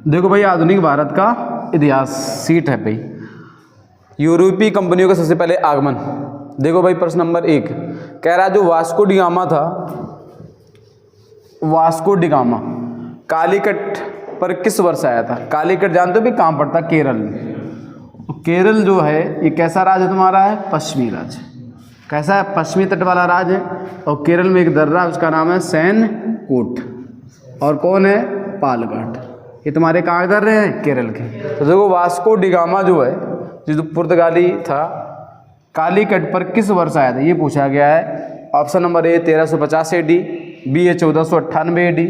देखो भाई, आधुनिक भारत का इतिहास सीट है भाई। यूरोपीय कंपनियों का सबसे पहले आगमन। देखो भाई प्रश्न नंबर 1 कह रहा है जो वास्को डी गामा था, वास्को डी गामा कालीकट पर किस वर्ष आया था? कालीकट जानते हो भी कहाँ पड़ता? केरल में। केरल जो है ये कैसा राज्य तुम्हारा है? पश्चिमी राज्य। कैसा है? पश्चिमी तट वाला राज्य है। और केरल में एक दर्रा है, उसका नाम है सैनकोट। और कौन है? पालघाट। ये तुम्हारे कहाँ दर्रे हैं? केरल के। तो देखो वास्को डी गामा जो है, जो पुर्तगाली था, कालीकट पर किस वर्ष आया था ये पूछा गया है। Option number A 1350 AD, B है 1498 AD,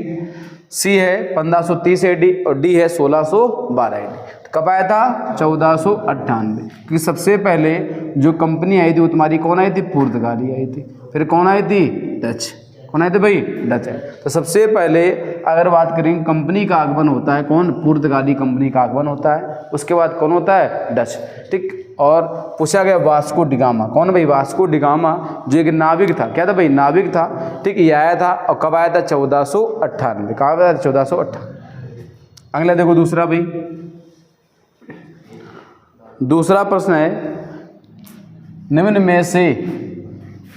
सी है 1530 AD और डी है 1612 AD। कब आया था? 1498। क्योंकि सबसे पहले जो कंपनी आई थी वो तुम्हारी कौन आई थी? पुर्तगाली आई थी। फिर कौन आई थी? डच। कौन आए थे भाई? डच है। तो सबसे पहले अगर बात करें कंपनी का आगमन होता है कौन? पुर्तगाली कंपनी का आगमन होता है। उसके बाद कौन होता है? डच। ठीक। और पूछा गया वास्को डी गामा। कौन भाई? वास्को डी गामा जो एक नाविक था। क्या था भाई? नाविक था। ठीक। ये आया था और कब आया था? 1498। कहाँ आया था? 1498। अगला देखो दूसरा भाई, दूसरा प्रश्न है निम्न में से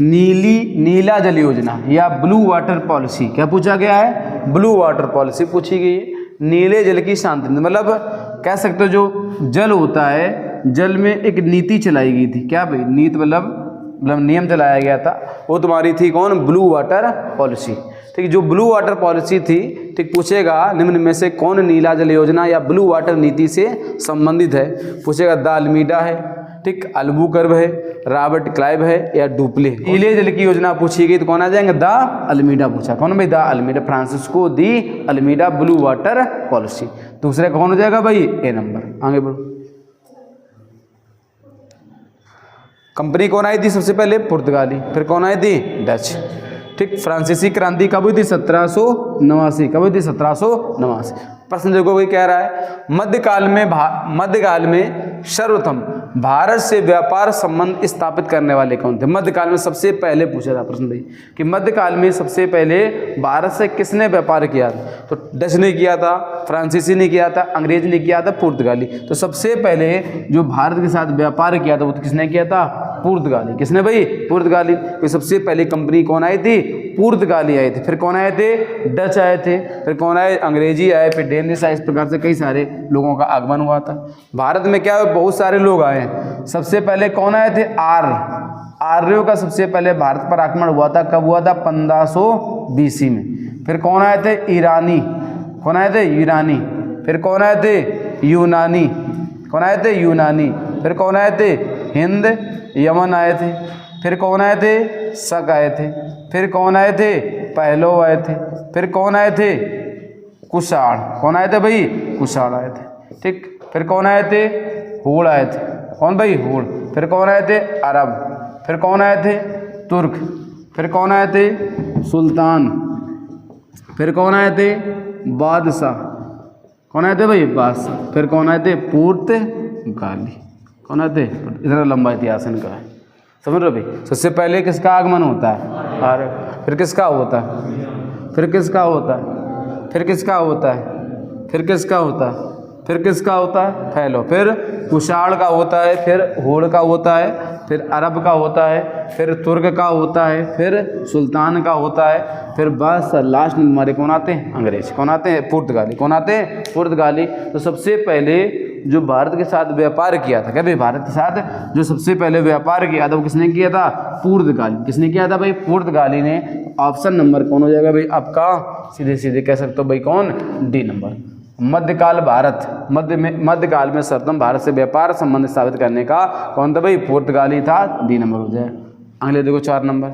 नीला जल योजना या ब्लू वाटर पॉलिसी, क्या पूछा गया है? ब्लू वाटर पॉलिसी पूछी गई है। नीले जल की शांति, मतलब कह सकते हो जो जल होता है, जल में एक नीति चलाई गई थी। क्या भाई? नीति मतलब नियम चलाया गया था, वो तुम्हारी थी कौन? Blue water policy. ठीक। जो ब्लू वाटर पॉलिसी थी, ठीक, पूछेगा निम्न में से कौन नीला जल योजना या ब्लू वाटर नीति से संबंधित है? पूछेगा द अल्मीडा है, ठीक, अल्बुकर्क है, रॉबर्ट क्लाइव है या डुप्ले। नीले जल की योजना पूछी गई तो कौन आ जाएंगे? द अल्मीडा पूछा। कौन भाई? De Almeida, Francisco de Almeida blue water policy. दूसरे कौन हो जाएगा भाई? ए नंबर। आगे बढ़ो। कंपनी कौन आई थी सबसे पहले? पुर्तगाली। फिर कौन आई थी? डच। ठीक। फ्रांसीसी क्रांति कब हुई थी? 1789। कब हुई थी? 1789। प्रश्न देखो भाई, कह रहा है मध्यकाल में सर्वप्रथम भारत से व्यापार संबंध स्थापित करने वाले कौन थे? मध्यकाल में सबसे पहले पूछा था प्रश्न भाई कि मध्यकाल में सबसे पहले भारत से किसने व्यापार किया था? तो डच ने किया था, फ्रांसीसी ने किया था, अंग्रेज ने किया था, पुर्तगाली। तो सबसे पहले जो भारत के साथ व्यापार किया था वो किसने किया था? पुर्तगाली। किसने भाई? पुर्तगाली। तो सबसे पहले कंपनी कौन आई थी? पुर्तगाली आई थी। फिर कौन आए थे? डच आए थे। फिर कौन आए? अंग्रेजी आए, फिर डेनिश आए। इस प्रकार से कई सारे लोगों का आगमन हुआ था भारत में। क्या बहुत सारे लोग आए हैं। सबसे पहले कौन आए थे? आर्यों का सबसे पहले भारत पर आक्रमण हुआ था। कब हुआ था? 1500 BC में। फिर कौन आए थे? ईरानी। कौन आए थे? यूनानी। फिर कौन आए थे? यूनानी। कौन आए थे? यूनानी। फिर कौन आए थे? हिंद यमन आए थे। फिर कौन आए थे? शक आए थे। फिर कौन आए थे? पहलव आए थे। फिर कौन आए थे? कुषाण। कौन आए थे भाई? कुषाण आए थे। ठीक। फिर कौन आए थे? हूण आए थे। कौन भाई? हूण। फिर कौन आए थे? अरब। फिर कौन आए थे? तुर्क। फिर कौन आए थे? सुल्तान। फिर कौन आए थे? बादशाह। कौन आए थे भाई? बादशाह। फिर कौन आए थे? पुर्तगाली। कौन आए थे? इतना लंबा इतिहास इनका है, समझ रहे भाई। सबसे पहले किसका आगमन होता है? आर्य। फिर किसका होता है? फिर किसका होता है? फिर किसका होता है? फिर किसका होता है? फिर किसका होता है? फैलो। फिर कुषाण का होता है। फिर हूण का होता है। फिर अरब का होता है। फिर तुर्क का होता है। फिर सुल्तान का होता है। फिर बस लास्ट में हमारे कौन आते हैं? अंग्रेज। कौन आते हैं? पुर्तगाली। कौन आते हैं? पुर्तगाली। तो सबसे पहले जो भारत के साथ व्यापार किया था, क्या भाई? भारत के साथ जो सबसे पहले व्यापार किया था वो किसने किया था? पुर्तगाली। किसने किया था भाई? पुर्तगाली ने। ऑप्शन नंबर कौन हो जाएगा भाई आपका? सीधे सीधे कह सकते हो भाई कौन? D number. मध्यकाल भारत, मध्यकाल में सर्वप्रथम भारत से व्यापार संबंध स्थापित करने का कौन था भाई? पुर्तगाली था। डी नंबर हो जाए। अगले देखो 4 नंबर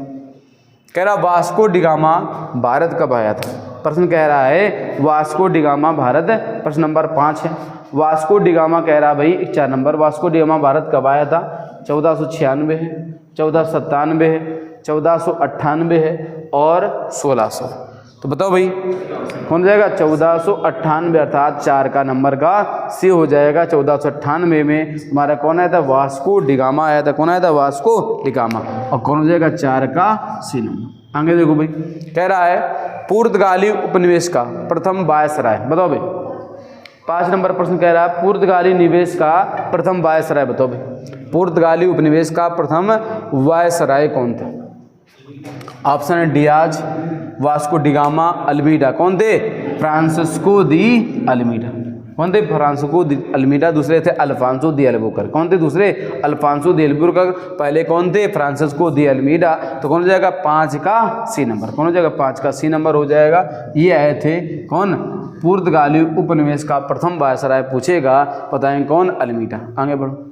कह रहा वास्को डी गामा भारत कब आया था? प्रश्न कह रहा है वास्को डी गामा भारत। प्रश्न नंबर 5 है। वास्को डी गामा कह रहा भाई 4 number, Vasco D gamma Bharat कब आया था? 1496 है, 1497 है, 1498 है और 1600। तो बताओ भाई कौन हो जाएगा? 1498 अर्थात 4 का नंबर का सी हो जाएगा। 1498 में तुम्हारा कौन आया था? वास्को डी गामा आया था। कौन आया था? Vasco D gamma. और कौन हो जाएगा? 4 का सी नंबर। आगे देखो भाई, कह रहा है पुर्तगाली उपनिवेश का प्रथम वायसराय, बताओ भाई। 5 नंबर प्रश्न कह रहा है पुर्तगाली निवेश का प्रथम वायसराय, बताओ भाई। पुर्तगाली उपनिवेश का प्रथम वायसराय कौन था? ऑप्शन है डियाज, वास्को डिगामा, अल्मीडा। कौन थे? Francisco de Almeida. कौन थे? Francisco de Almeida. दूसरे थे अल्फांसो दी अल्बुकर्क। कौन थे दूसरे? Alfonso de Albuquerque. पहले कौन थे? Francisco de Almeida. तो कौन हो जाएगा? 5 का सी नंबर। कौन हो जाएगा? 5 का सी नंबर हो जाएगा। ये आए थे कौन? पुर्तगाली उपनिवेश का प्रथम वायसराय पूछेगा, बताएंगे कौन? अल्मीडा। आगे बढ़ो।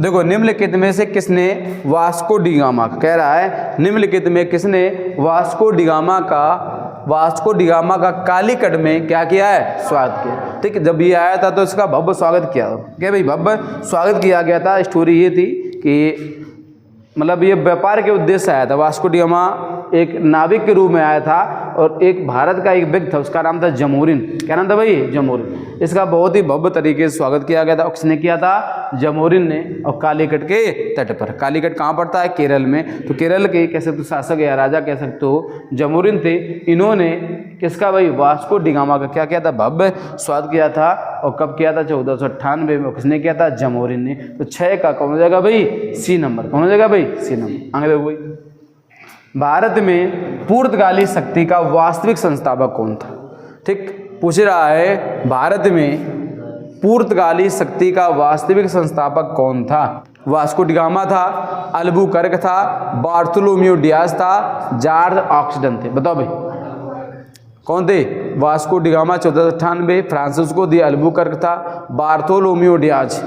देखो निम्नलिखित में से किसने वास्को डिगामा, कह रहा है निम्नलिखित में किसने वास्को डिगामा का कालीकट में क्या किया है? स्वागत किया। ठीक है, जब ये आया था तो इसका भव्य स्वागत किया। क्या भाई? भव्य स्वागत किया गया था। स्टोरी ये थी कि मतलब ये व्यापार के उद्देश्य से आया था। वास्को डिगामा एक नाविक के रूप में आया था और एक भारत का एक व्यक्ति था, उसका नाम था जमोरिन। क्या नाम था भाई? जमोरिन। इसका बहुत ही भव्य तरीके से स्वागत किया गया था। किसने किया था? जमोरिन ने। और कालीकट के तट पर। कालीकट कहाँ पड़ता है? केरल में। तो केरल के कह सकते हो शासक या राजा कह सकते हो जमोरिन थे। इन्होंने किसका भाई? वास्को डिगामा का क्या किया था? भव्य स्वागत किया था। और कब किया था? 1498 में। किसने किया था? जमोरिन ने। तो 6 का कौन हो जाएगा भाई? C number. कौन हो जाएगा भाई? C number. आगे देखो भाई, भारत में पुर्तगाली शक्ति का वास्तविक संस्थापक कौन था? ठीक, पूछ रहा है भारत में पुर्तगाली शक्ति का वास्तविक संस्थापक कौन था? वास्को डिगामा था, अल्बुकर्क था, बार्थोलोम्यू डियाज था, जॉर्ज ऑक्सडन थे। बताओ भाई कौन थे? वास्को डिगामा 1498, फ्रांसिस्को दी अल्बुकर्क था, बार्थोलोम्यू डियाज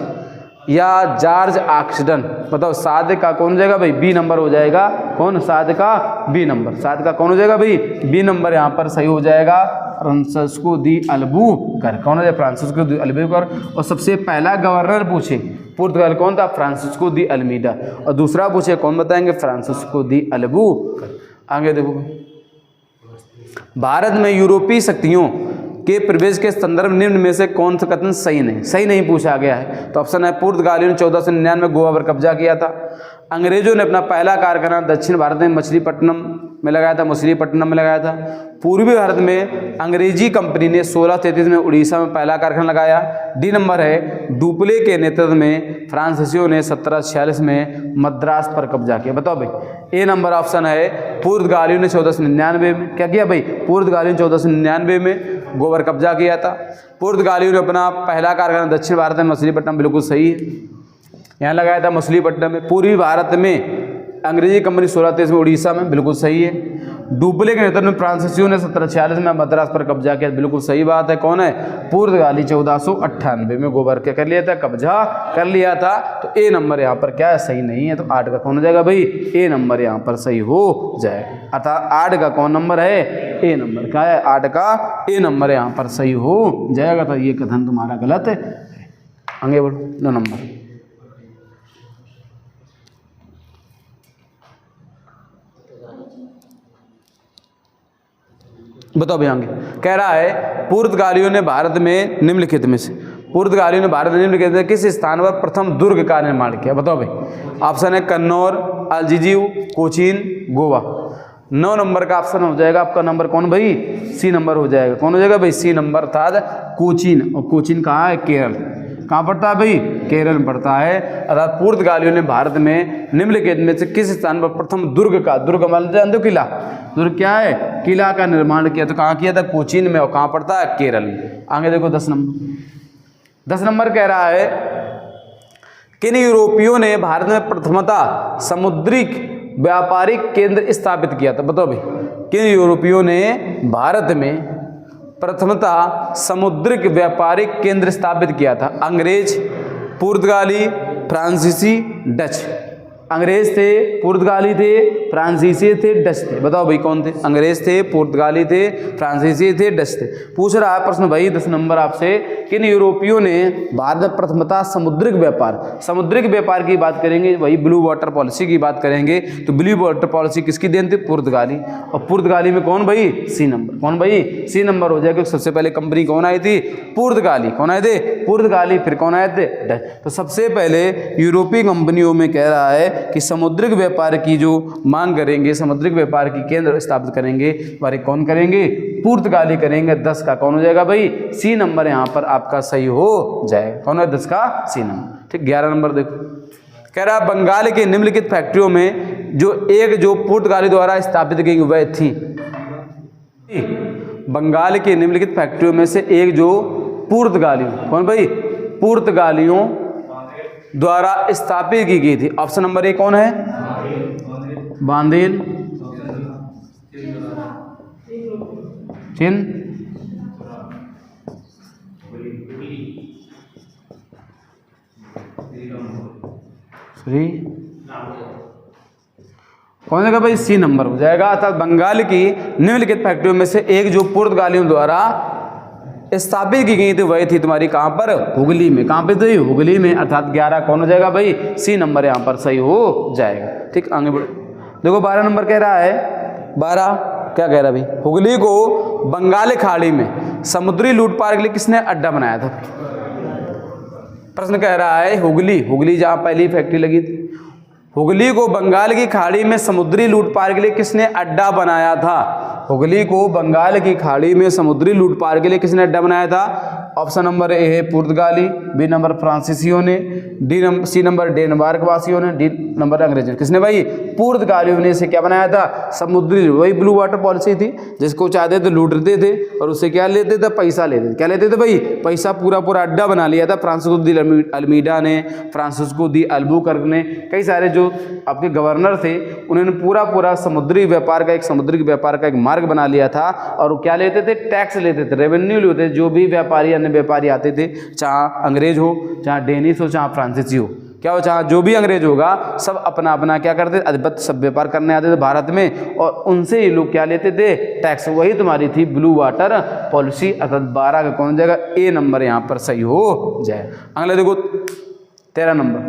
या जॉर्ज ऑक्सडन। बताओ 7 का कौन हो जाएगा भाई? बी नंबर हो जाएगा। कौन? 7 का बी नंबर। 7 का कौन हो जाएगा भाई? बी नंबर यहाँ पर सही हो जाएगा। फ्रांसिस्को दी अल्बुकर्क। कौन हो जाएगा? फ्रांसिस्को दी अल्बुकर्क। और सबसे पहला गवर्नर पूछे पुर्तगाल कौन था? Francisco de Almeida. और दूसरा पूछे कौन? बताएंगे फ्रांसिस्को दी अल्बुकर्क। आगे देखो, भारत में यूरोपीय शक्तियों के प्रवेश के संदर्भ निम्न में से कौन सा कथन सही नहीं पूछा गया है? तो ऑप्शन है पुर्तगालियों ने 1499 में गोवा पर कब्जा किया था। अंग्रेजों ने अपना पहला कारखाना दक्षिण भारत में मछलीपट्टनम में लगाया था। पूर्वी भारत में अंग्रेजी कंपनी ने 1633 में उड़ीसा में पहला कारखाना लगाया। डी नंबर है डुप्ले के नेतृत्व में फ्रांसीसियों ने 1746 में मद्रास पर कब्जा किया। बताओ भाई, ए नंबर ऑप्शन है पुर्तगालियों ने 1499 में क्या किया भाई? पुर्तगालियों ने 1499 में गोवा पर कब्जा किया था। पुर्तगालियों ने अपना पहला कारखाना दक्षिण भारत में मछलीपट्टनम, बिल्कुल सही है, यहाँ लगाया था मछलीपट्टनम में। पूर्वी भारत में अंग्रेजी कंपनी 1633 में उड़ीसा में, बिल्कुल सही है। डुप्ले के नेतृत्व में फ्रांसीसियों ने 1746 में मद्रास पर कब्जा किया, बिल्कुल सही बात है। कौन है? पुर्तगाली 1498 में गोवा क्या कर लिया था? कब्जा कर लिया था। तो ए नंबर यहाँ पर क्या है? सही नहीं है। तो 8 का कौन हो जाएगा भाई? ए नंबर यहाँ पर सही हो जाएगा। अर्थात 8 का कौन नंबर है? ए नंबर। क्या है? 8 का ए नंबर यहाँ पर सही हो जाएगा। तो ये कथन तुम्हारा गलत है। आगे बढ़ो, 2 नंबर। बताओ भैया, आगे कह रहा है पुर्तगालियों ने भारत में निम्नलिखित में से किस स्थान पर प्रथम दुर्ग का निर्माण किया? बताओ भाई। ऑप्शन है कन्नौर, अल्जीजियो, कोचीन, गोवा। 9 नंबर का ऑप्शन हो जाएगा आपका। नंबर कौन भाई? सी नंबर हो जाएगा। कौन हो जाएगा भाई? सी नंबर था कोचीन। और कोचीन कहाँ है? केरल। कहाँ पड़ता है भाई? केरल में पड़ता है। अर्थात पुर्तगालियों ने भारत में निम्नलिखित में से किस स्थान पर प्रथम दुर्ग मान जानते हो? किला। दुर्ग क्या है? किला का निर्माण किया। तो कहाँ किया था? कोचीन में। और कहाँ पड़ता है? केरल में। आगे देखो 10 नंबर। 10 नंबर कह रहा है किन यूरोपियों ने भारत में प्रथमतः समुद्रिक व्यापारिक केंद्र स्थापित किया था? बताओ भाई, किन यूरोपियों ने भारत में प्रथमतः समुद्रिक व्यापारिक केंद्र स्थापित किया था? अंग्रेज, पुर्तगाली, फ्रांसीसी, डच। अंग्रेज थे, पुर्तगाली थे, फ्रांसीसी थे, डच थे। बताओ भाई कौन थे? अंग्रेज थे, पुर्तगाली थे, फ्रांसीसी थे, डच थे। पूछ रहा है प्रश्न भाई 10 नंबर आपसे, किन यूरोपियों ने भारत में प्रथमतः समुद्रिक व्यापार की बात करेंगे, वही ब्लू वाटर पॉलिसी की बात करेंगे। तो ब्लू वाटर पॉलिसी किसकी देन थी? पुर्तगाली। और पुर्तगाली में कौन भाई? C number. कौन भाई? सी नंबर हो जाएगा। सबसे पहले कंपनी कौन आई थी? पुर्तगाली। कौन आए थे? पुर्तगाली। फिर कौन आए थे? डच। तो सबसे पहले यूरोपीय कंपनियों में कह रहा है कि समुद्रिक व्यापार की जो मांग करेंगे, समुद्रिक व्यापार की केंद्र स्थापित करेंगे, हमारे कौन करेंगे? पुर्तगाली करेंगे। 10 का कौन हो जाएगा भाई? सी नंबर यहाँ पर आपका सही हो जाएगा। कौन है 10 का? C number. ठीक, 11 नंबर देखो, कह रहा बंगाल के निम्नलिखित फैक्ट्रियों में जो पुर्तगाली द्वारा स्थापित की गई वह थी। बंगाल के निम्नलिखित फैक्ट्रियों में से एक जो पुर्तगालियों, कौन भाई? पुर्तगालियों द्वारा स्थापित की गई थी। ऑप्शन नंबर ए कौन है? बांदेल, चिन, श्री, कौन सा भाई? सी नंबर हो जाएगा। अर्थात बंगाल की निम्नलिखित फैक्ट्रियों में से एक जो पुर्तगालियों द्वारा स्थापित की गई थी वही थी तुम्हारी कहां पर? हुगली में। कहां पे थी? हुगली में। अर्थात 11 कौन हो जाएगा भाई? सी नंबर यहां पर सही हो जाएगा। ठीक, आगे बढ़ो। देखो 12 नंबर कह रहा है, 12 क्या कह रहा है भाई? हुगली को बंगाल खाड़ी में समुद्री लूटपाट के लिए किसने अड्डा बनाया था? प्रश्न कह रहा है हुगली जहां पहली फैक्ट्री लगी थी, हुगली को बंगाल की खाड़ी में समुद्री लूटपाट के लिए किसने अड्डा बनाया था? हुगली को बंगाल की खाड़ी में समुद्री लूटपाट के लिए किसने अड्डा बनाया था? ऑप्शन नंबर ए है पुर्तगाली, बी नंबर फ्रांसीसियों ने, सी नंबर डेनमार्क वासियों ने, डी नंबर अंग्रेजों। किसने भाई? पुर्तगालियों ने इसे क्या बनाया था? समुद्री, वही ब्लू वाटर पॉलिसी थी, जिसको चाहते थे लूटते थे और उससे क्या लेते थे? पैसा लेते थे। क्या लेते थे भाई? पैसा। पूरा अड्डा बना लिया था फ्रांसिस्को दी अल्मीडा ने, फ्रांसिस्को दी अल्बुकर्क ने, कई सारे जो आपके गवर्नर थे उन्होंने पूरा समुद्री व्यापार का एक मार्ग बना लिया था। और क्या लेते थे? टैक्स लेते थे, रेवेन्यू लेते थे। जो भी व्यापारी, अन्य व्यापारी आते थे, चाहे अंग्रेज हो, चाहे डेनिश हो, चाहे फ्रांसीसी हो, क्या हो, चाहे जो भी अंग्रेज होगा, सब अपना अपना क्या करते थे? आधिपत्य सब व्यापार करने आते थे भारत में, और उनसे ये लोग क्या लेते थे? टैक्स। वही तुम्हारी थी ब्लू वाटर पॉलिसी। अर्थात 12 का कौन जाएगा? ए नंबर यहाँ पर सही हो जाए। अगला देखो 13 नंबर,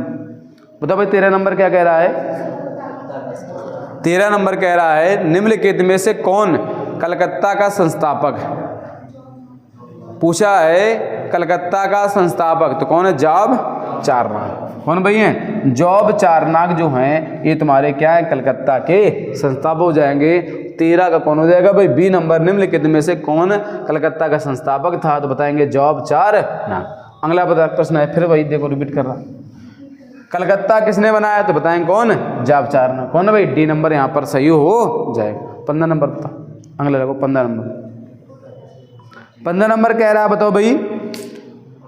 बताओ भाई 13 नंबर क्या कह रहा है? 13 नंबर कह रहा है निम्नलिखित में से कौन कलकत्ता का संस्थापक? पूछा है कलकत्ता का संस्थापक, तो कौन है? जॉब चारनाक। कौन भाई है? जॉब चारनाक जो हैं ये तुम्हारे क्या है? कलकत्ता के संस्थापक हो जाएंगे। 13 का कौन हो जाएगा भाई? B number. निम्नलिखित में से कौन कलकत्ता का संस्थापक था? तो बताएंगे जॉब चारनाक। अगला प्रश्न है, फिर वही देखो रिपीट कर रहा, कलकत्ता किसने बनाया? तो बताएंगे कौन? जॉब चारनाक। कौन है भाई? डी नंबर यहाँ पर सही हो जाएगा। 15 नंबर बता, अगला देखो 15 नंबर। 15 नंबर कह रहा है, बताओ भाई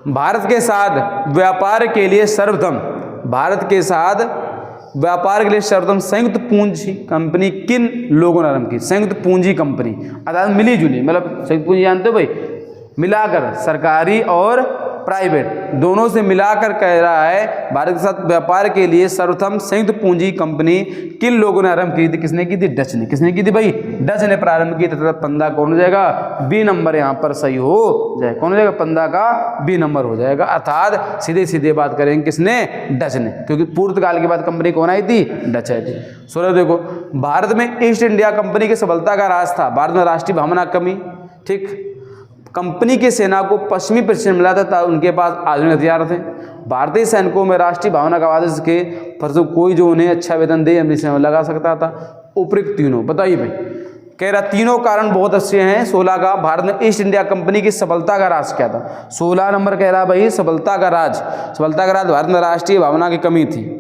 भारत के साथ व्यापार के लिए सर्वप्रथम, भारत के साथ व्यापार के लिए सर्वप्रथम संयुक्त पूंजी कंपनी किन लोगों ने आरंभ की? संयुक्त पूंजी कंपनी अर्थात मिली जुली, मतलब संयुक्त पूंजी जानते हो भाई, मिलाकर सरकारी और प्राइवेट दोनों से मिलाकर कह रहा है भारत के साथ व्यापार के लिए सर्वप्रथम संयुक्त पूंजी कंपनी किन लोगों ने आरंभ की थी? किसने की थी? डच ने। किसने की थी भाई? डच ने प्रारंभ की। तथा 15 कौन हो जाएगा? बी नंबर यहाँ पर सही हो जाए। कौन हो जाएगा? 15 का बी नंबर हो जाएगा। अर्थात सीधे सीधे बात करेंगे किसने? डच ने, क्योंकि पुर्तगाल के बाद कंपनी कौन आई थी? डच आई थी। 16 देखो, भारत में ईस्ट इंडिया कंपनी की सफलता का राज था भारत में राष्ट्रीय भावना कमी। ठीक, कंपनी की सेना को पश्चिमी प्रशिक्षण मिला था, उनके पास आधुनिक हथियार थे। भारतीय सैनिकों में राष्ट्रीय भावना का वादे के फलस्वरूप कोई जो उन्हें अच्छा वेतन दे अपनी सेना में लगा सकता था। उपयुक्त तीनों बताइए भाई, कह रहा तीनों कारण बहुत अच्छे हैं। 16 का भारत में ईस्ट इंडिया कंपनी की सफलता का राज क्या था? 16 नंबर कह रहा भाई सफलता का राज भारत में राष्ट्रीय भावना की कमी थी।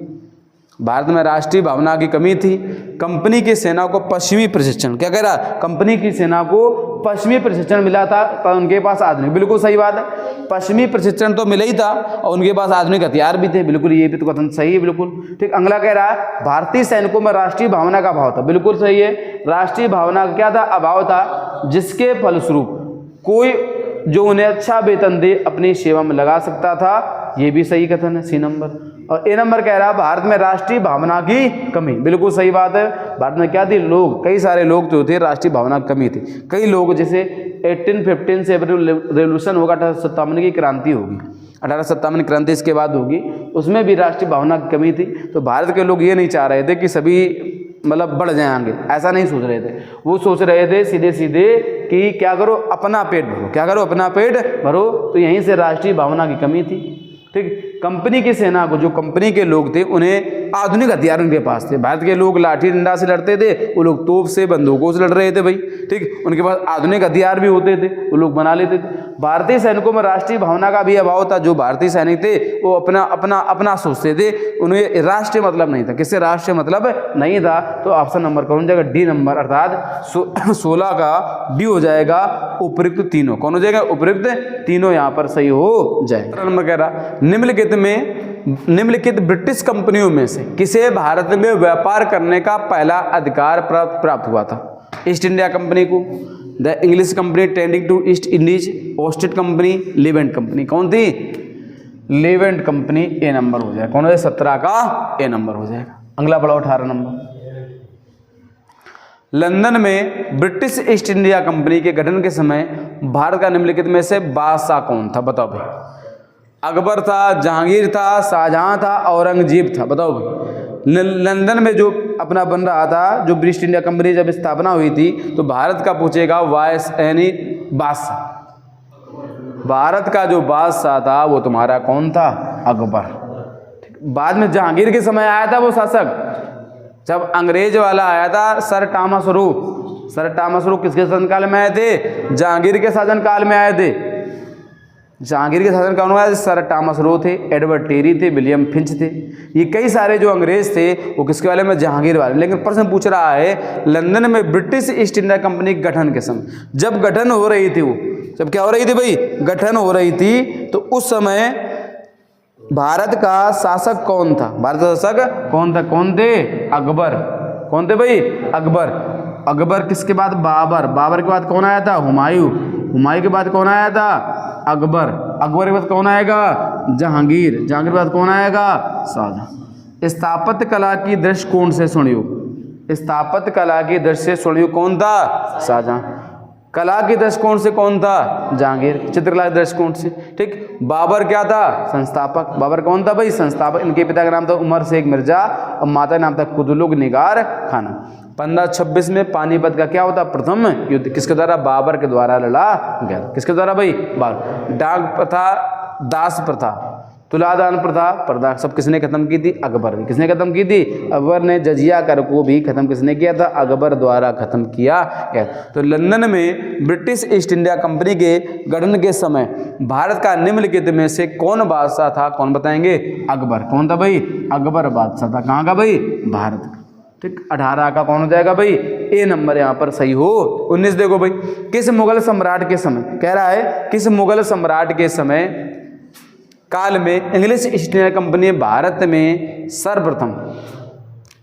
भारत में राष्ट्रीय भावना की कमी थी। कंपनी की सेना को पश्चिमी प्रशिक्षण, क्या कह रहा? कंपनी की सेना को पश्चिमी प्रशिक्षण मिला था पर उनके पास आधुनिक, बिल्कुल सही बात है, पश्चिमी प्रशिक्षण तो मिला ही था और उनके पास आधुनिक हथियार भी थे, बिल्कुल ये भी तो कथन सही है, बिल्कुल ठीक। अगला कह रहा है भारतीय सैनिकों में राष्ट्रीय भावना का अभाव था, बिल्कुल सही है, राष्ट्रीय भावना का क्या था? अभाव था, जिसके फलस्वरूप कोई जो उन्हें अच्छा वेतन दे अपनी सेवा में लगा सकता था, ये भी सही कथन है, सी नंबर। और ए नंबर कह रहा है भारत में राष्ट्रीय भावना की कमी, बिल्कुल सही बात है। भारत में क्या थी? लोग, कई सारे लोग जो थे राष्ट्रीय भावना की कमी थी। कई लोग जैसे 1815 से रेवोल्यूशन होगा, 1857 की क्रांति होगी, 1857 क्रांति इसके बाद होगी, उसमें भी राष्ट्रीय भावना की कमी थी। तो भारत के लोग ये नहीं चाह रहे थे कि सभी मतलब बढ़ जाएंगे, ऐसा नहीं सोच रहे थे। वो सोच रहे थे सीधे सीधे कि क्या करो? अपना पेट भरो, क्या करो? अपना पेट भरो। तो यहीं से राष्ट्रीय भावना की कमी थी। ठीक। कंपनी की सेना को, जो कंपनी के लोग थे, उन्हें आधुनिक हथियार उनके पास थे। भारत के लोग लाठी डंडा से लड़ते थे, वो लोग तोप से, बंदूकों से लड़ रहे थे भाई, ठीक। उनके पास आधुनिक हथियार भी होते थे, वो लोग बना लेते थे। भारतीय सैनिकों में राष्ट्रीय भावना का भी अभाव था। जो भारतीय सैनिक थे वो अपना अपना अपना सोचते थे, उन्हें राष्ट्रीय मतलब नहीं था। किससे राष्ट्रीय मतलब नहीं था? तो ऑप्शन नंबर कौन हो जाएगा? डी नंबर, अर्थात 16 का डी हो जाएगा, उपयुक्त तीनों। कौन हो जाएगा? उपयुक्त तीनों यहाँ पर सही हो जाएगा। नंबर कह रहा, निम्नलिखित ब्रिटिश कंपनियों में से किसे भारत में व्यापार करने का पहला अधिकार प्राप्त हुआ था? ईस्ट इंडिया कंपनी को, the English company trading to East Indies, Ostend company, Levant company. कौन थी? Levant company. ए नंबर हो जाएगा। कौन हो जाएगा? 17 का ए नंबर हो जाएगा। अगला पढ़ो 18 नंबर। लंदन में ब्रिटिश ईस्ट इंडिया कंपनी के गठन के समय भारत का निम्नलिखित में से बादशाह कौन था? बताओ भाई। अकबर था, जहांगीर था, शाहजहां था, औरंगजेब था? बताओ भाई। लंदन में जो अपना बन रहा था, जो ब्रिटिश इंडिया कंपनी जब स्थापना हुई थी, तो भारत का पूछेगा वायस यानी बादशाह। भारत का जो बादशाह था वो तुम्हारा कौन था? अकबर। बाद में जहांगीर के समय आया था वो शासक, जब अंग्रेज वाला आया था सर टॉमस रू। सर टॉमस रू किसके शासनकाल में आए थे? जहांगीर के शासनकाल में आए थे। जहांगीर के शासन कौन हुआ? सर टॉमस रो थे, एडवर्ड टेरी थे, विलियम फिंच थे। ये कई सारे जो अंग्रेज थे वो किसके वाले में? जहांगीर वाले। लेकिन प्रश्न पूछ रहा है लंदन में ब्रिटिश ईस्ट इंडिया कंपनी गठन के समय, जब गठन हो रही थी, वो जब क्या हो रही थी भाई? गठन हो रही थी, तो उस समय भारत का शासक कौन था? भारत का शासक कौन था? कौन थे? अकबर। कौन थे भाई? अकबर। अकबर किसके बाद? बाबर। बाबर के बाद कौन आया था? हुमायूं। हुमायूं के बाद कौन आया था? अकबर। अकबर के बाद कौन आएगा? जहांगीर। जहांगीर के बाद कौन आएगा? शाहजहां। स्थापत्य कला की दृष्टिकोण से सुनियो, स्थापत्य कला की दृष्टि से सुनियो कौन था? शाहजहां। कला के दृष्टिकोण से कौन था? जहांगीर। चित्रकला के दृष्टिकोण से, ठीक। बाबर क्या था? संस्थापक। बाबर कौन था भाई? संस्थापक। इनके पिता का नाम था उमर शेख मिर्जा और माता का नाम था कुतुब निगार खाना। 1526 में पानीपत का क्या होता? प्रथम युद्ध किसके द्वारा? बाबर के द्वारा लड़ा गया। किसके द्वारा भाई? बाबर। डाक प्रथा, दास प्रथा, तुलादान प्रथा, पर्दा सब किसने खत्म की थी? अकबर ने। किसने खत्म की थी? अकबर ने। जजिया कर को भी खत्म किसने किया था? अकबर द्वारा खत्म किया गया। तो लंदन में ब्रिटिश ईस्ट इंडिया कंपनी के गठन के समय भारत का निम्नलिखित में से कौन बादशाह था? कौन बताएंगे? अकबर। कौन था भाई? अकबर बादशाह था। कहाँ का भाई? भारत का, ठीक। 18 का कौन हो जाएगा भाई? ए नंबर यहाँ पर सही हो। 19 देखो भाई, किस मुगल सम्राट के समय, कह रहा है किस मुगल सम्राट के समय काल में इंग्लिश ईस्ट इंडिया कंपनी ने भारत में सर्वप्रथम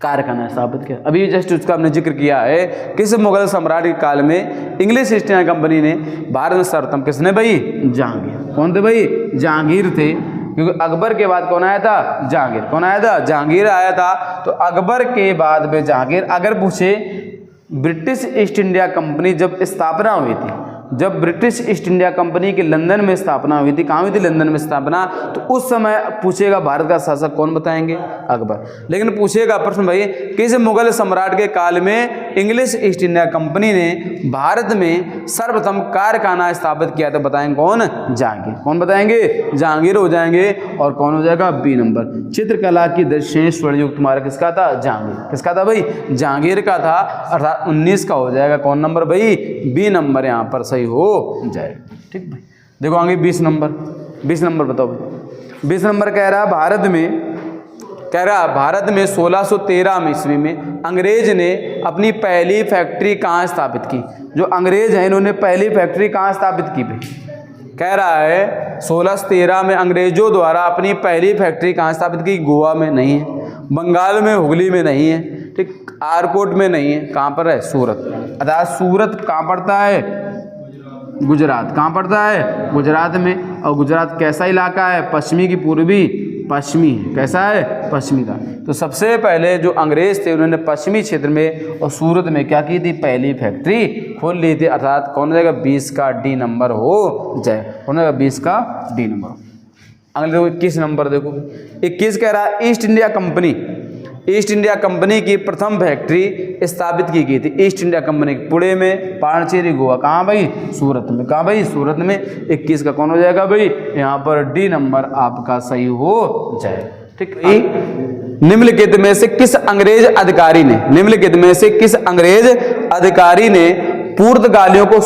कारखाना स्थापित किया? अभी जस्ट उसका हमने जिक्र किया है। किस मुगल सम्राट के काल में इंग्लिश ईस्ट इंडिया कंपनी ने भारत में सर्वप्रथम? किसने भाई? जहांगीर। कौन थे भाई? जहांगीर थे, क्योंकि अकबर के बाद कौन आया था? जहांगीर। कौन आया था? जहांगीर आया था। तो अकबर के बाद में जहांगीर। अगर पूछे ब्रिटिश ईस्ट इंडिया कंपनी जब स्थापना हुई थी, जब ब्रिटिश ईस्ट इंडिया कंपनी की लंदन में स्थापना हुई थी, कहाँ हुई थी? लंदन में स्थापना। तो उस समय पूछेगा भारत का शासक कौन बताएंगे? अकबर। लेकिन पूछेगा प्रश्न भाई किस मुगल सम्राट के काल में इंग्लिश ईस्ट इंडिया कंपनी ने भारत में सर्वप्रथम कारखाना स्थापित किया? तो बताएंगे कौन? जहांगीर। कौन बताएंगे? जहांगीर हो जाएंगे। और कौन हो जाएगा? B number. चित्रकला की दृष्टि स्वर्णयुग तुम्हारा किसका था? जहांगीर। किसका था भाई? जहांगीर का था। अर्थात 19 का हो जाएगा कौन नंबर भाई? बी नंबर यहाँ पर सही हो जाएगा, ठीक भाई। देखो आगे 20 नंबर। 20 नंबर बताओ भाई। 20 नंबर कह रहा भारत में 1613 ईस्वी में अंग्रेज ने अपनी पहली फैक्ट्री कहाँ स्थापित की? जो अंग्रेज हैं इन्होंने पहली फैक्ट्री कहाँ स्थापित की भाई? कह रहा है 1613 में अंग्रेजों द्वारा अपनी पहली फैक्ट्री कहाँ स्थापित की? गोवा में नहीं है, बंगाल में हुगली में नहीं है, ठीक, आरकोट में नहीं है, कहाँ पर है? सूरत। अर्थात सूरत कहाँ पड़ता है? गुजरात। कहाँ पड़ता है? गुजरात में। और गुजरात कैसा इलाका है? पश्चिमी की पूर्वी? पश्चिमी है। कैसा है? पश्चिमी का। तो सबसे पहले जो अंग्रेज थे उन्होंने पश्चिमी क्षेत्र में और सूरत में क्या की थी? पहली फैक्ट्री खोल ली थी। अर्थात कौन हो जाएगा? 20 का डी नंबर हो जाए। कौन होगा? 20 का डी नंबर। अगले देखो 21 नंबर। देखो 21 कह रहा है east India company east India company की प्रथम फैक्ट्री स्थापित की गई थी? ईस्ट इंडिया कंपनी पुणे में, पांडिचेरी, गोवा। कहाँ भाई? सूरत में। कहाँ भाई? सूरत में। 21 का कौन हो जाएगा भाई? यहाँ पर डी नंबर आपका सही हो जाए। ठीक है। निम्नलिखित में से किस अंग्रेज अधिकारी ने, निम्नलिखित में से किस अंग्रेज अधिकारी ने पुर्तगालियों को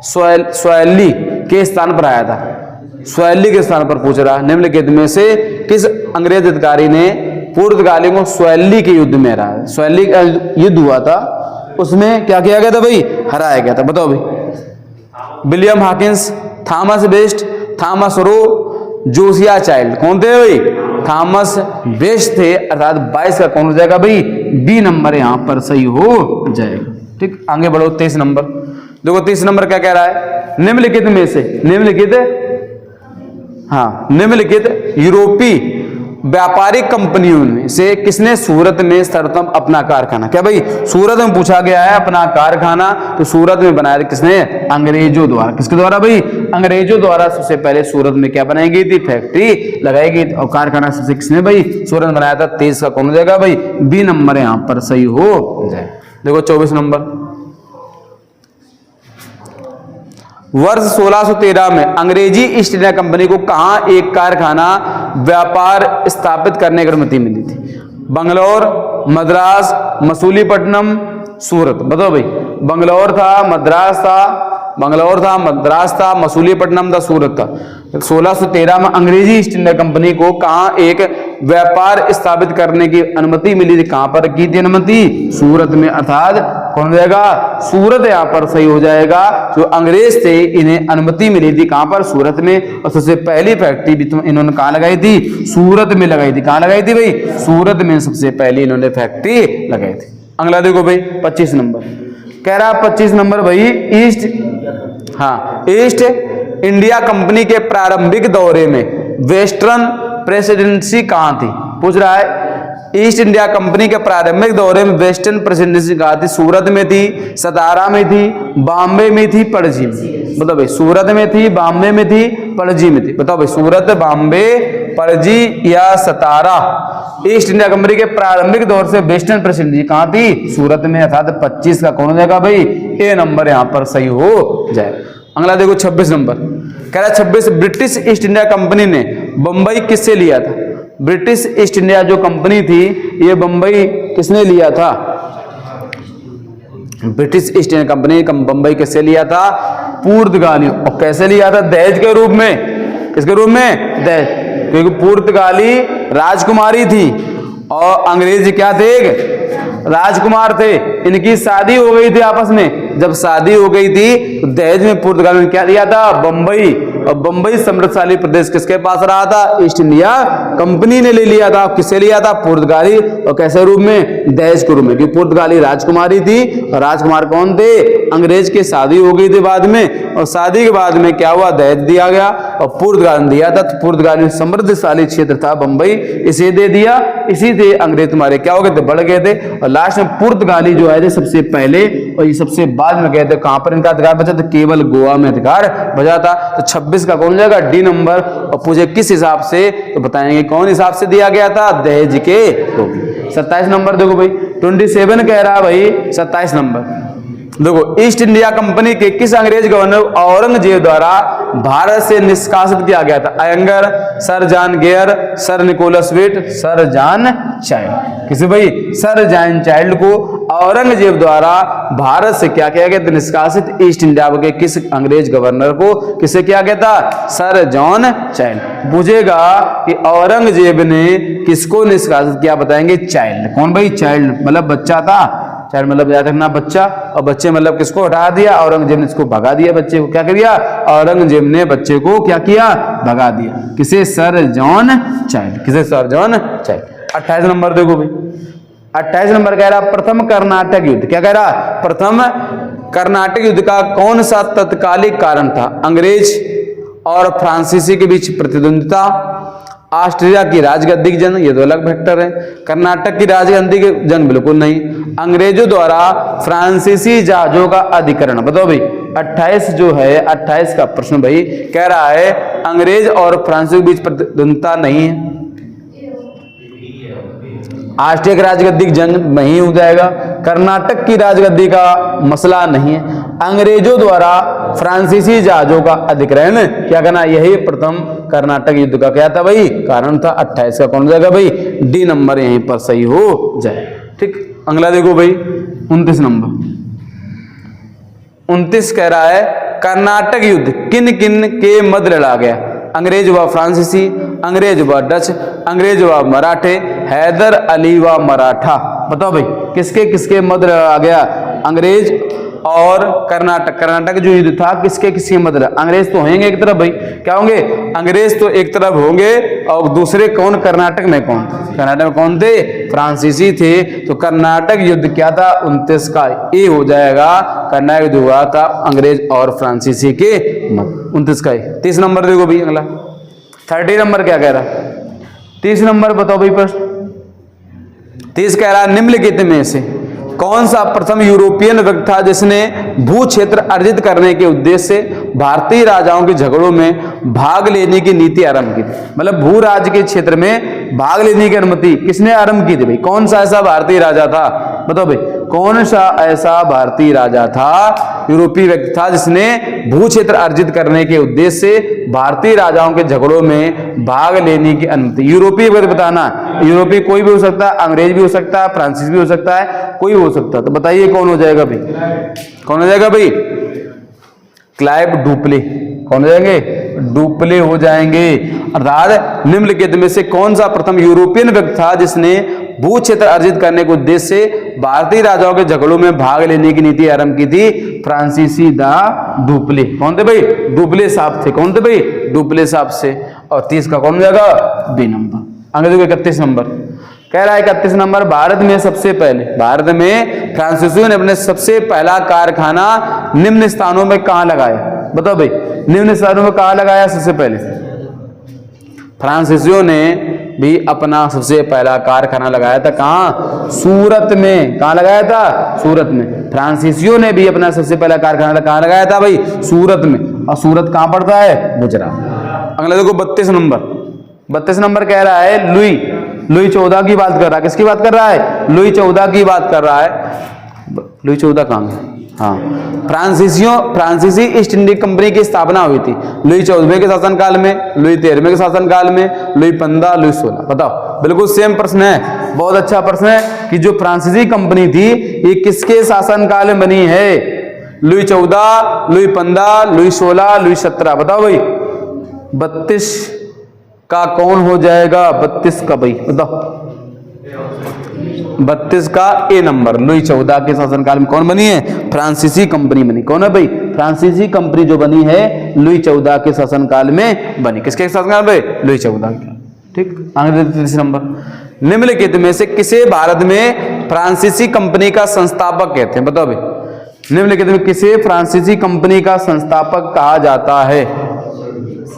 स्वायल्ली के स्थान पर आया था? स्वायल्ली के स्थान पर पूछ रहा है। निम्नलिखित में से किस अंग्रेज अधिकारी ने पुर्तगालियों को स्वायल्ली के युद्ध में हराया? स्वायल्ली का युद्ध हुआ था, उसमें क्या किया गया था भाई? हराया गया था। बताओ भाई। William Hawkins, Thomas Best, Thomas Roe, Josiah Child. कौन थे भाई? थॉमस बेस्ट थे। अर्थात 22 का कौन हो जाएगा भाई? बी नंबर यहां पर सही हो जाएगा। ठीक, आगे बढ़ो। 23 नंबर देखो। 23 नंबर क्या कह रहा है? निम्नलिखित में से, निम्नलिखित यूरोपीय व्यापारिक कंपनियों में से किसने सूरत में सर्वप्रथम अपना कारखाना, क्या भाई सूरत में पूछा गया है अपना कारखाना, तो सूरत में बनाया किसने? अंग्रेजों द्वारा। किसके द्वारा भाई? अंग्रेजों द्वारा सबसे पहले सूरत में क्या बनाई गई थी? फैक्ट्री लगाई गई थी। और कारखाना सबसे किसने भाई? सूरत में बनाया था। 23 का कौन हो जाएगा भाई? बी नंबर यहां पर सही हो जाए। देखो 24 नंबर। वर्ष 1613 में अंग्रेजी ईस्ट इंडिया कंपनी को कहां एक कारखाना व्यापार स्थापित करने की अनुमति मिली थी? बंगलौर, मद्रास, मसूलीपट्टनम, सूरत। बताओ भाई। बंगलौर था, मद्रास था, मसूलीपट्टनम था, सूरत था। 1613 में अंग्रेजी ईस्ट इंडिया कंपनी को कहां एक व्यापार स्थापित करने की अनुमति मिली थी? कहां पर की थी अनुमति? सूरत में। अर्थात कौन हो जाएगा? सूरत यहां पर सही हो जाएगा। जो अंग्रेज थे इन्हें अनुमति मिली थी कहां पर? सूरत में। और सबसे पहली फैक्ट्री भी इन्होंने कहां लगाई थी? सूरत में लगाई थी। कहां लगाई थी भाई? सूरत में सबसे पहले इन्होंने फैक्ट्री लगाई थी। अगला देखो भाई 25 नंबर कह रहा 25 नंबर भाई ईस्ट इंडिया कंपनी के प्रारंभिक दौरे में वेस्टर्न प्रेसिडेंसी कहां थी? पूछ रहा है ईस्ट इंडिया कंपनी के प्रारंभिक दौरे में वेस्टर्न प्रेसिडेंसी कहां थी? सूरत में थी, सतारा में थी, बॉम्बे में थी, पणजी में। बताओ भाई सूरत में थी, बॉम्बे में थी, पणजी में थी। बताओ भाई सूरत, बॉम्बे, पणजी या सतारा? ईस्ट इंडिया कंपनी के प्रारंभिक दौर से वेस्टर्न प्रेसिडेंसी कहां थी? सूरत में। अर्थात 25 का कौन हो जाएगा भाई? ए नंबर यहां पर सही हो जाए। अगला देखो 26 नंबर कह रहा है 26 ब्रिटिश ईस्ट इंडिया कंपनी ने बंबई किससे लिया था? ब्रिटिश ईस्ट इंडिया जो कंपनी थी ये बंबई किसने लिया था? ब्रिटिश ईस्ट इंडिया कंपनी बंबई किससे लिया था? पुर्तगालियों। और कैसे लिया था? दहेज के रूप में। किसके रूप में? दहेज। क्योंकि पुर्तगाली राजकुमारी थी और अंग्रेज क्या थे? राजकुमार थे। इनकी शादी हो गई थी आपस में। जब शादी हो गई थी तो दहेज में पुर्तगाल ने क्या दिया था? बंबई। और बंबई समृद्धशाली प्रदेश किसके पास रहा था? ईस्ट इंडिया कंपनी ने ले लिया था। किससे लिया था? पुर्तगाली। और कैसे रूप में? दहेज के रूप में। क्योंकि पुर्तगाली राजकुमारी थी और राजकुमार कौन थे? अंग्रेज के। शादी हो गई थी बाद में और शादी के बाद में क्या हुआ? दहेज दिया गया और पुर्तगाल ने दिया था। तो पुर्तगाली समृद्धशाली क्षेत्र था बंबई, इसे दे दिया। इसी से अंग्रेज तुम्हारे क्या हो गए थे? बढ़ गए थे। और लास्ट में पुर्तगाली जो है सबसे पहले और ये सबसे बाद में गए थे। कहां पर इनका अधिकार बचा था? केवल गोवा में अधिकार बचा था। तो 26 का कौन हो जाएगा? D number. और पूछे किस हिसाब से, तो बताएंगे कौन हिसाब से दिया गया था? दहेज के रूप में। 27 नंबर देखो भाई 27 कह रहा है भाई 27 नंबर देखो ईस्ट इंडिया कंपनी के किस अंग्रेज गवर्नर औरंगजेब द्वारा भारत से निष्कासित किया गया था? Aungier, sir John Gayer, sir Nicholas Waite, sir John Child. किसी भाई? सर जॉन चाइल्ड को औरंगजेब द्वारा भारत से क्या किया गया था? निष्कासित। ईस्ट इंडिया के किस अंग्रेज गवर्नर को किसे किया गया था? Sir John child. पूछेगा कि औरंगजेब ने किसको निष्कासित किया? बताएंगे चाइल्ड। कौन भाई? चाइल्ड मतलब बच्चा था। चाइल्ड मतलब याद रखना बच्चा। और बच्चे मतलब किसको हटा दिया? औरंगजेब ने इसको भगा दिया। बच्चे को क्या कर दिया? औरंगजेब ने बच्चे को क्या किया? भगा दिया। किसे? Sir John Child. किसे? Sir John Child. 28 नंबर देखो भाई 28 नंबर कह रहा प्रथम कर्नाटक युद्ध। क्या कह रहा? प्रथम कर्नाटक युद्ध का कौन सा तत्कालिक कारण था? अंग्रेज और फ्रांसीसी के बीच प्रतिद्वंदिता, ऑस्ट्रिया की राजगद्दी की जंग, ये दो अलग फैक्टर है। कर्नाटक की राजगद्दी की जंग बिल्कुल नहीं। अंग्रेजों द्वारा फ्रांसीसी जहाजों का अधिकरण। बताओ भाई 28 जो है 28 का प्रश्न भाई कह रहा है अंग्रेज और फ्रांसीसी के बीच प्रतिद्वंदिता नहीं है। ऑस्ट्रिया की राजगद्दी की जंग नहीं हो जाएगा। कर्नाटक की राजगद्दी का मसला नहीं है। अंग्रेजों द्वारा फ्रांसीसी जहाजों का अधिग्रहण क्या करना, यही प्रथम कर्नाटक युद्ध का क्या था भाई, कारण था। 28 का कौन हो जाएगा भाई, डी नंबर यहीं पर सही हो जाए। ठीक, अगला देखो भाई 29 नंबर। 29 कह रहा है कर्नाटक युद्ध किन किन के मध्य लड़ा गया। अंग्रेज व फ्रांसीसी, अंग्रेज व डच, अंग्रेज व मराठे, हैदर अली व मराठा। बताओ भाई किसके किसके मध्य लड़ा गया, अंग्रेज और कर्नाटक। कर्नाटक जो युद्ध था किसके किसके मध्य, अंग्रेज तो होंगे एक तरफ भाई, क्या होंगे, अंग्रेज तो एक तरफ होंगे और दूसरे कौन, कर्नाटक में कौन, कर्नाटक में कौन थे, फ्रांसीसी थे। तो कर्नाटक युद्ध क्या था, 29 का ए हो जाएगा। कर्नाटक युद्ध हुआ था अंग्रेज और फ्रांसीसी के मध्य, 29 का ए। 30 नंबर देखो भाई अगला, 30 नंबर क्या कह रहा, 30 नंबर बताओ भाई प्रश्न। 30 कह रहा है निम्नलिखित में से कौन सा प्रथम यूरोपियन व्यक्ति था जिसने भू क्षेत्र अर्जित करने के उद्देश्य से भारतीय राजाओं के झगड़ों में भाग लेने की नीति आरंभ की थी। मतलब भू राज्य के क्षेत्र में भाग लेने की अनुमति किसने आरंभ की थी भाई, कौन सा ऐसा भारतीय राजा था, बताओ भाई कौन सा ऐसा भारतीय राजा था, यूरोपीय व्यक्ति था जिसने भू क्षेत्र अर्जित करने के उद्देश्य से भारतीय राजाओं के झगड़ों में भाग लेने की अनुमति। यूरोपीय व्यक्ति बताना, यूरोपीय कोई भी हो सकता है, अंग्रेज भी हो सकता है, फ्रांसीसी भी हो सकता है, कोई हो सकता है। तो बताइए कौन हो जाएगा भाई, कौन हो जाएगा भाई, क्लाइव डुप्ले। कौन हो जाएंगे, डुप्ले हो जाएंगे। अर्थात निम्नलिखित में से कौन सा प्रथम यूरोपियन व्यक्ति था जिसने भू क्षेत्र अर्जित करने के उद्देश्य से भारतीय राजाओं के झगड़ों में भाग लेने की नीति आरंभ की थी, फ्रांसीसी दा डुप्ले। कौन थे भाई, डुप्ले साहब थे। कौन थे भाई, डुप्ले साहब से। और 30 का कौन हो जाएगा, बी नंबर। आगे देखो 31 नंबर कह रहा है, 31 नंबर, भारत में सबसे पहले, भारत में फ्रांसीसियों ने अपने सबसे पहला कारखाना निम्न स्थानों में कहां लगाया, बताओ भाई निम्न स्थानों में कहां लगाया सबसे पहले, फ्रांसीसियों ने भी अपना सबसे पहला कारखाना लगाया था कहां, सूरत में। कहां लगाया था, सूरत में। फ्रांसीसियों ने भी अपना सबसे पहला कारखाना कहां लगाया था भाई, सूरत में। और सूरत कहां पड़ता है, गुजरात। अगला देखो 32 नंबर। 32 नंबर कह रहा है लुई 14 की बात कर रहा है, किसकी बात कर रहा है, लुई 14 की बात कर रहा है। लुई 14 कहां है, हाँ, फ्रांसीसी ईस्ट इंडिया कंपनी की स्थापना हुई थी लुई 14वें के शासनकाल में, लुई 13वें के शासनकाल में, लुई 15, लुई 16। बताओ, बिल्कुल सेम प्रश्न है, बहुत अच्छा प्रश्न है कि जो फ्रांसीसी कंपनी थी ये किसके शासनकाल में बनी है, लुई 14, लुई 15, लुई 16, लुई 17। बताओ भाई 32 का कौन हो जाएगा, 32 का भाई बताओ, 32 का ए नंबर। लुई 14 के शासनकाल में कौन बनी है, फ्रांसीसी कंपनी बनी। कौन है भाई, फ्रांसीसी कंपनी जो बनी है लुई 14 के शासनकाल में बनी। किसके शासनकाल में, लुई 14 के। ठीक, आगे 33 नंबर। निम्नलिखित में से किसे भारत में फ्रांसीसी कंपनी का संस्थापक कहते हैं, बताओ भाई निम्नलिखित में किसे फ्रांसीसी कंपनी का संस्थापक कहा जाता है।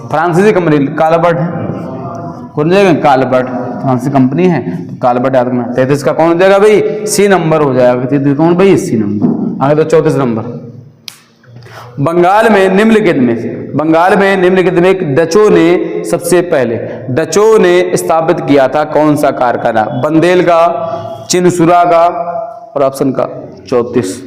फ्रांसीसी कंपनी कालबर्ट है, कौन जाएगा, कालबर्ट फ्रांसीसी कंपनी है तो कालबर्ट याद रखना। 33 का कौन हो जाएगा भाई, सी नंबर हो जाएगा। 33 कौन भाई, सी नंबर। आगे तो 34 नंबर। बंगाल में निम्नलिखित में एक डचों ने सबसे पहले स्थापित किया था कौन सा कारखाना, बंदेल का, चिनसुरा का और ऑप्शन का 34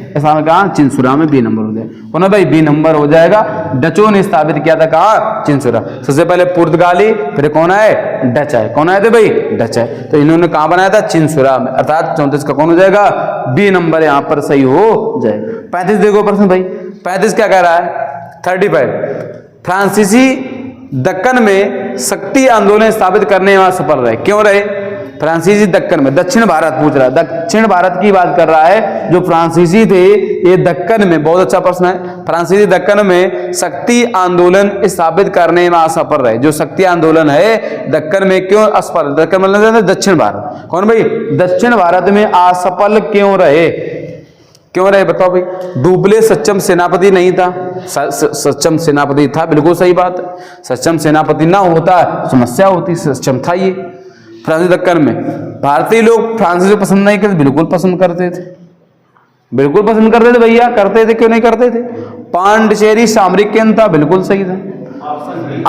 ऐसा में कहा, चिनसुरा में बी नंबर हो जाएगा। कौन है भाई, बी नंबर हो जाएगा। डचों ने स्थापित किया था कहा, चिनसुरा। सबसे पहले पुर्तगाली, फिर कौन आए, डच आए। कौन आए थे भाई, डच आए। तो इन्होंने कहां बनाया था, चिनसुरा में। अर्थात 34 का कौन हो जाएगा, बी नंबर यहां पर सही हो जाएगा। 35 देखो प्रश्न भाई, 35 क्या कह रहा है, 35 फ्रांसीसी दक्कन में शक्ति आंदोलन स्थापित करने में सफल रहे। क्यों रहे, फ्रांसीसी दक्कन में, दक्षिण भारत पूछ रहा है, दक्षिण भारत की बात कर रहा है। जो फ्रांसीसी थे ये दक्कन में, बहुत अच्छा प्रश्न है, फ्रांसीसी दक्कन में शक्ति आंदोलन स्थापित करने में असफल रहे। जो शक्ति आंदोलन है दक्कन में क्यों असफल, दक्कन मतलब दक्षिण भारत। कौन भाई, दक्षिण भारत में असफल क्यों रहे, क्यों रहे बताओ भाई। डुप्ले सक्षम सेनापति नहीं था, सक्षम सेनापति था, बिल्कुल सही बात है। सक्षम सेनापति ना होता समस्या होती, सक्षम था ये। फ्रांसीसी दक्कन में भारतीय लोग फ्रांसीसी को पसंद नहीं करते, बिल्कुल पसंद करते थे, बिल्कुल पसंद करते थे भैया, करते थे, क्यों नहीं करते थे। पांडिचेरी सामरिक केंद्र था, बिल्कुल सही था।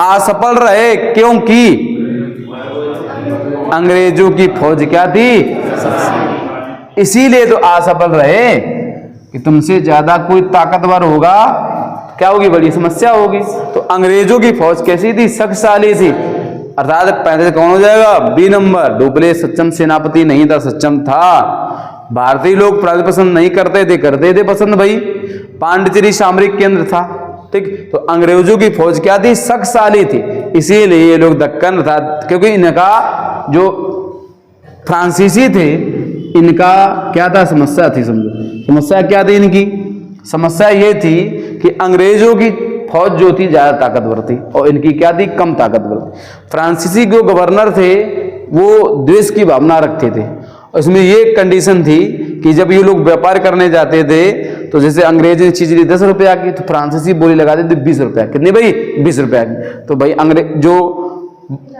असफल रहे क्योंकि अंग्रेजों की फौज क्या थी, इसीलिए तो असफल रहे कि तुमसे ज्यादा कोई ताकतवर होगा क्या होगी, बड़ी समस्या होगी। तो अंग्रेजों की फौज कैसी थी, शक्तिशाली थी। अर्थात 35 कौन हो जाएगा, बी नंबर। डुप्लेस सक्षम सेनापति नहीं था, सक्षम था। भारतीय लोग प्रांत पसंद नहीं करते थे पसंद भाई। पांडिचेरी सामरिक केंद्र था, ठीक। तो अंग्रेजों की फौज क्या थी, शक्तिशाली थी, इसीलिए ये लोग दक्कन था, क्योंकि इनका जो फ्रांसीसी थे, इनका क्या था, समस्या थी। समझो समस्या क्या थी इनकी, समस्या ये थी कि अंग्रेजों की फौज जो थी ज्यादा ताकतवर थी और इनकी क्या थी, कम ताकतवर। फ्रांसीसी जो गवर्नर थे वो द्वेष की भावना रखते थे। इसमें ये कंडीशन थी कि जब ये लोग व्यापार करने जाते थे तो जैसे अंग्रेज ने चीज ली 10 रुपया की, तो फ्रांसीसी बोली लगाते थे 20 रुपया। कितनी भाई, 20 रुपया की। तो भाई अंग्रेज जो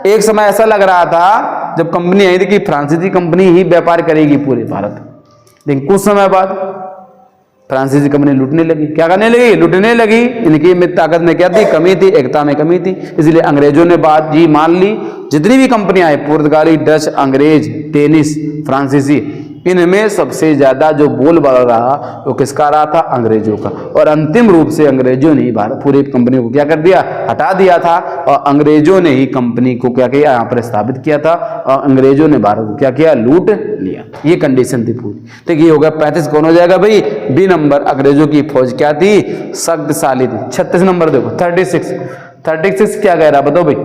एक समय ऐसा लग रहा था जब कंपनी आई थी कि फ्रांसीसी कंपनी ही व्यापार करेगी पूरे भारत, लेकिन कुछ समय बाद फ्रांसीसी कंपनी लूटने लगी। क्या करने लगी, लूटने लगी। इनकी में ताकत में क्या थी, कमी थी, एकता में कमी थी। इसलिए अंग्रेजों ने बात जी मान ली। जितनी भी कंपनियां आई, पुर्तगाली, डच, अंग्रेज, डेनिश, फ्रांसीसी, इनमें सबसे ज्यादा जो बोलबाला रहा वो किसका रहा था, अंग्रेजों का। और अंतिम रूप से अंग्रेजों ने ही भारत पूरी कंपनी को क्या कर दिया, हटा दिया था। और अंग्रेजों ने ही कंपनी को क्या किया, यहाँ पर स्थापित किया था। और अंग्रेजों ने भारत को क्या किया, लूट लिया। ये कंडीशन थी पूरी। तो ये हो गया 35 कौन हो जाएगा भाई, बी नंबर। अंग्रेजों की फौज क्या थी, शक्तिशाली थी। 36 नंबर देखो, 36 क्या कह रहा बताओ भाई।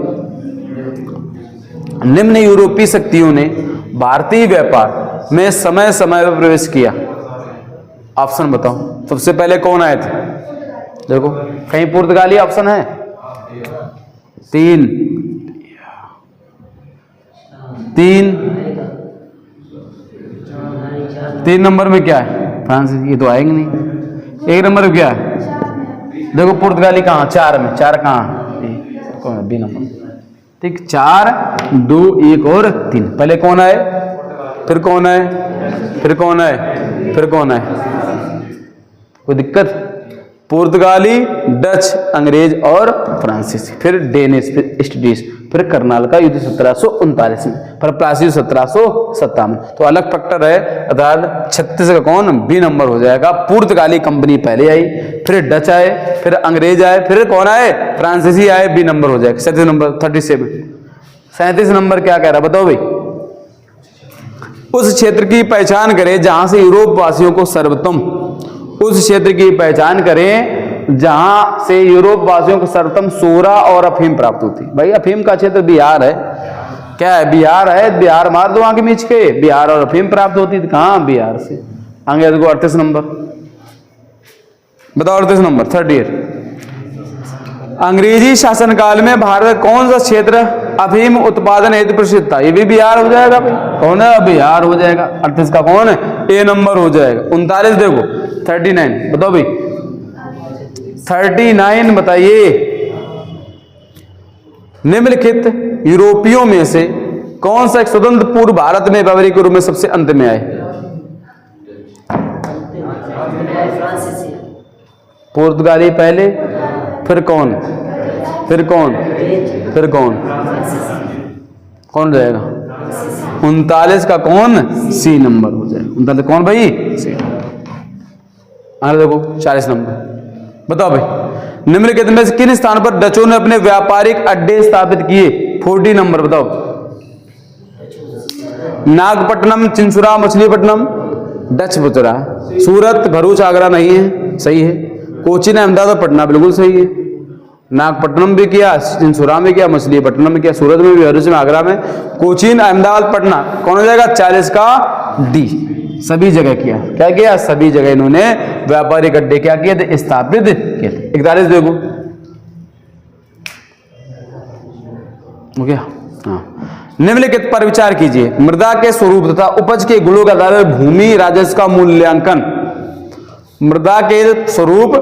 निम्न यूरोपीय शक्तियों ने भारतीय व्यापार में समय समय पर प्रवेश किया। ऑप्शन बताओ, सबसे पहले कौन आए थे, देखो कहीं पुर्तगाली ऑप्शन है, 3 नंबर में क्या है, फ्रांस, ये तो आएंगे नहीं। 1 नंबर में क्या है, देखो पुर्तगाली कहाँ, 4 में, 4 कहाँ, कौन है, बी नंबर, ठीक। 4, 2, 1 और 3। पहले कौन आए, फिर कौन है, फिर कौन है, फिर कौन है, कोई दिक्कत। पुर्तगाली, डच, अंग्रेज और फ्रांसीसी, फिर डेनिश, फिर ईस्ट इंडीज, फिर करनाल का युद्ध 1739 में, फिर प्लासी 1757। तो अलग फैक्टर है। अर्थात 36 का कौन, बी नंबर हो जाएगा। पुर्तगाली कंपनी पहले आई, फिर डच आए, फिर अंग्रेज आए, फिर कौन आए, फ्रांसीसी आए, बी नंबर हो जाएगा। 37 नंबर, 37 नंबर क्या कह रहा बताओ भाई। उस क्षेत्र की पहचान करें जहां से यूरोप वासियों को सर्वोत्तम, उस क्षेत्र की पहचान करें जहां से यूरोप वासियों को सर्वोत्तम सोरा और अफीम प्राप्त होती। भाई अफीम का क्षेत्र बिहार है, क्या है, बिहार है। बिहार मार दो आगे मीच के, बिहार और अफीम प्राप्त होती थी कहां, बिहार से। आगे देखो 38 नंबर बताओ, 38 नंबर 38। अंग्रेजी शासनकाल में भारत कौन सा क्षेत्र अफीम उत्पादन हेतु प्रसिद्ध था, ये भी बिहार हो जाएगा भाई, कौन है, बिहार हो जाएगा। 38 का कौन है, ए नंबर हो जाएगा। 39 देखो, 39 बताओ भाई, 39 बताइए। निम्नलिखित यूरोपियों में से कौन सा एक स्वतंत्र पूर्व भारत में व्यापारी के रूप में सबसे अंत में आए, पुर्तगाली पहले, फिर कौन, फिर कौन, फिर कौन, कौन रहेगा, 39 का कौन, सी नंबर हो जाएगा। 39 कौन भाई, सी। आगे देखो 40 नंबर बताओ भाई। निम्नलिखित में से किन स्थान पर डचों ने अपने व्यापारिक अड्डे स्थापित किए, 40 नंबर बताओ। नागपट्टनम, चिंचुरा, मछलीपट्टनम, डच बुतरा। सूरत, भरूच, आगरा नहीं है, सही है। कोचीन, अहमदाबाद, पटना बिल्कुल सही है। नागपट्टनम भी किया, चिंचुरा में किया, मछलीपट्टनम में किया, सूरत में भी, भरूच में, आगरा में, कोचीन, अहमदाबाद, पटना, कौन हो जाएगा, 40 का डी, सभी जगह किया। क्या किया, सभी जगह इन्होंने व्यापारिक अड्डे क्या किए थे, स्थापित किए थे। 41 देखो, हो गया, हाँ। निम्नलिखित पर विचार कीजिए। मृदा के स्वरूप तथा उपज के गुणों के आधार पर भूमि राजस्व का मूल्यांकन। मृदा के स्वरूप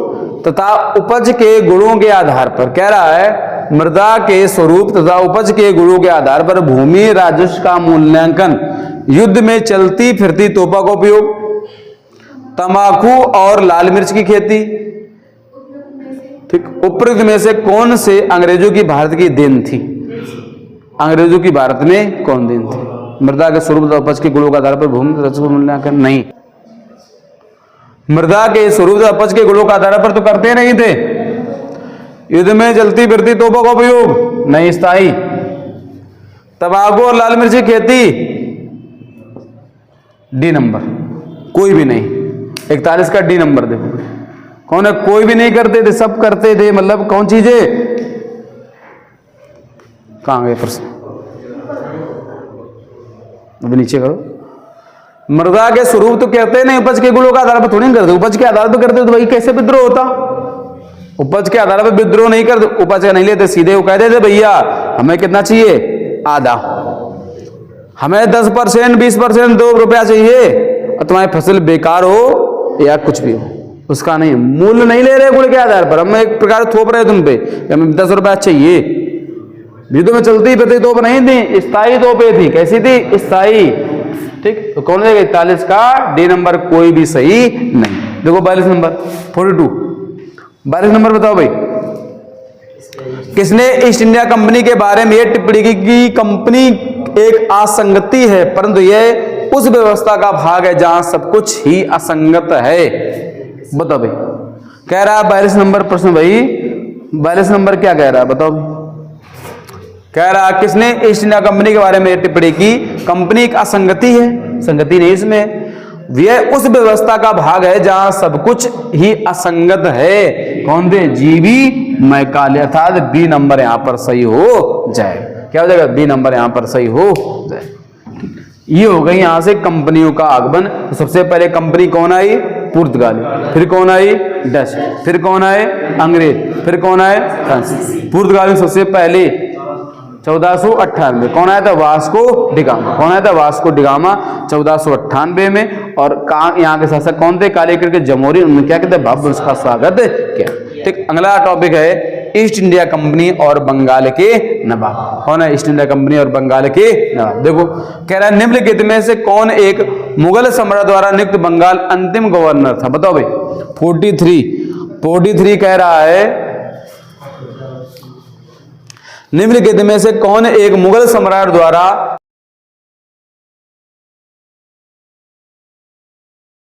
तथा उपज के गुणों के आधार पर, कह रहा है मृदा के स्वरूप तथा उपज के गुणों के आधार पर भूमि राजस्व का मूल्यांकन। युद्ध में चलती फिरती तोपों का उपयोग, तंबाकू और लाल मिर्च की खेती, ठीक। उपरोक्त में से कौन से अंग्रेजों की भारत की देन थी, अंग्रेजों की भारत में कौन देन थी, मृदा के स्वरूप तथा उपज के गुणों के आधार पर भूमि रचना मूल्यांकन नहीं। मृदा के स्वरूप तथा उपज के गुणों के आधार पर तो करते नहीं थे। युद्ध में जलती फिरती तोपों का उपयोग नहीं स्थायी। तंबाकू और लाल मिर्च की खेती डी नंबर, कोई भी नहीं। 41 का डी नंबर देखो कौन है, कोई भी नहीं करते थे, सब करते थे। मतलब कौन चीजें, कहां गए प्रश्न, अभी नीचे करो। मृदा के स्वरूप तो कहते नहीं, उपज के गुणों का आधार पर थोड़ी नहीं करते। उपज के आधार पर करते तो भाई कैसे विद्रोह होता। उपज के आधार पर विद्रोह नहीं करते, उपज का नहीं लेते, सीधे वो कह देते भैया हमें कितना चाहिए, आधा, हमें 10% 20% 2 रुपया चाहिए, और तुम्हारी फसल बेकार हो या कुछ भी हो उसका नहीं, मूल्य नहीं ले रहे गुण के आधार पर। हम एक प्रकार थोप रहे तुम पे, हमें 10 रुपया चाहिए। युद्ध में चलती फिरती तोप नहीं थी, स्थायी तोपे थी। कैसी थी, स्थायी। ठीक, तो कौन देगा 41 का डी नंबर, कोई भी सही नहीं। देखो 42 नंबर 42, 42 नंबर बताओ भाई, किसने ईस्ट इंडिया कंपनी के बारे में यह टिप्पणी की कि कंपनी एक असंगति है, परंतु यह उस व्यवस्था का भाग है जहां सब कुछ ही असंगत है। बताओ भाई, कह रहा है 42 नंबर प्रश्न भाई, 42 नंबर क्या कह रहा है बताओ भाई। कह रहा है किसने ईस्ट इंडिया कंपनी के बारे में टिप्पणी की, कंपनी एक असंगति है, संगति नहीं इसमें, यह उस व्यवस्था का भाग है जहां सब कुछ ही असंगत है। कौन थे, जीवी मैकाले, अर्थात बी नंबर यहां पर सही हो जाए। क्या हो जाएगा, बी नंबर यहां पर सही हो जाए। ये हो गई यहां से कंपनियों का आगमन। तो सबसे पहले कंपनी कौन आई, पुर्तगाली, फिर कौन आई, डच, फिर कौन आए, अंग्रेज, फिर कौन आए, फ्रांसीसी। पुर्तगाली सबसे पहले 1498 कौन आया था, वास्को डिगामा। कौन आया था, वास्को डिगामा 1498 में। और यहाँ के शासक कौन थे, कालेकर के जमोरी, उन्होंने क्या कहते हैं, भव्य उसका स्वागत किया। ठीक, अगला टॉपिक है ईस्ट इंडिया कंपनी और बंगाल के नवाब। कौन है, ईस्ट इंडिया कंपनी और बंगाल के नवाब। देखो कह रहा है निम्नलिखित में से कौन एक मुगल सम्राट द्वारा नियुक्त बंगाल अंतिम गवर्नर था। बताओ भाई, 43 कह रहा है निम्नलिखित में से कौन एक मुगल सम्राट द्वारा